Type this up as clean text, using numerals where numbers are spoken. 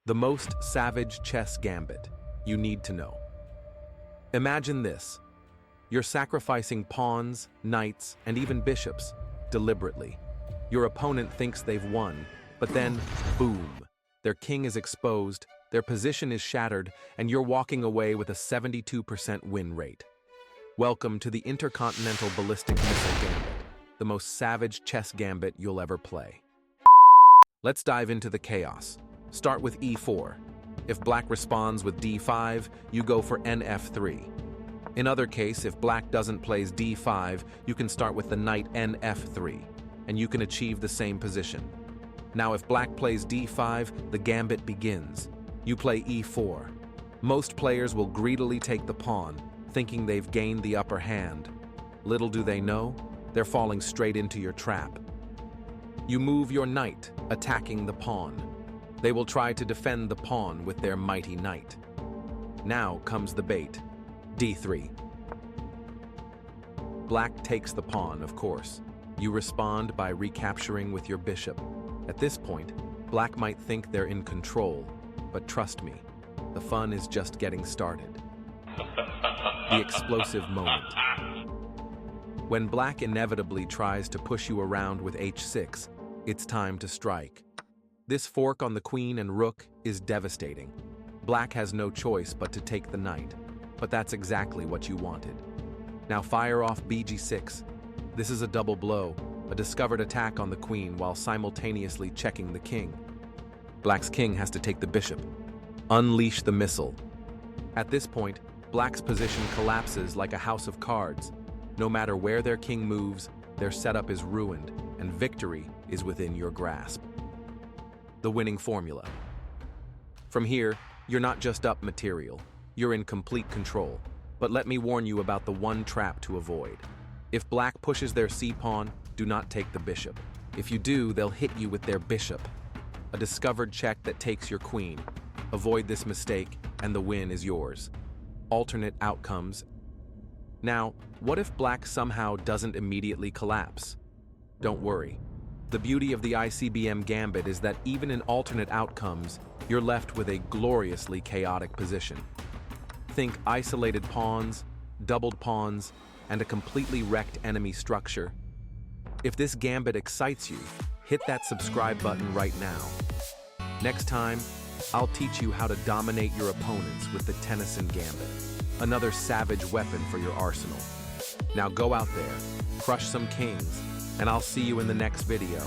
The most savage chess gambit you need to know. Imagine this. You're sacrificing pawns, knights, and even bishops deliberately. Your opponent thinks they've won, but then, boom, their king is exposed, their position is shattered, and you're walking away with a 72% win rate. Welcome to the Intercontinental Ballistic Missile Gambit, the most savage chess gambit you'll ever play. Let's dive into the chaos. Start with e4. If black responds with d5, you go for nf3. In other case, if black doesn't plays d5, you can start with the knight nf3, and you can achieve the same position. Now if black plays d5, the gambit begins. You play e4. Most players will greedily take the pawn, thinking they've gained the upper hand. Little do they know, they're falling straight into your trap. You move your knight, attacking the pawn. They will try to defend the pawn with their mighty knight. Now comes the bait, d3. Black takes the pawn, of course. You respond by recapturing with your bishop. At this point, black might think they're in control, but trust me, the fun is just getting started. The explosive moment. When black inevitably tries to push you around with h6, it's time to strike. This fork on the queen and rook is devastating. Black has no choice but to take the knight, but that's exactly what you wanted. Now fire off bg6. This is a double blow, a discovered attack on the queen while simultaneously checking the king. Black's king has to take the bishop. Unleash the missile. At this point, black's position collapses like a house of cards. No matter where their king moves, their setup is ruined, and victory is within your grasp. The winning formula. From here, you're not just up material, you're in complete control. But let me warn you about the one trap to avoid. If black pushes their c-pawn, do not take the bishop. If you do, they'll hit you with their bishop. A discovered check that takes your queen. Avoid this mistake, and the win is yours. Alternate outcomes. Now, what if black somehow doesn't immediately collapse? Don't worry. The beauty of the ICBM Gambit is that even in alternate outcomes, you're left with a gloriously chaotic position. Think isolated pawns, doubled pawns, and a completely wrecked enemy structure. If this gambit excites you, hit that subscribe button right now. Next time, I'll teach you how to dominate your opponents with the Tennison Gambit, another savage weapon for your arsenal. Now go out there, crush some kings, and I'll see you in the next video.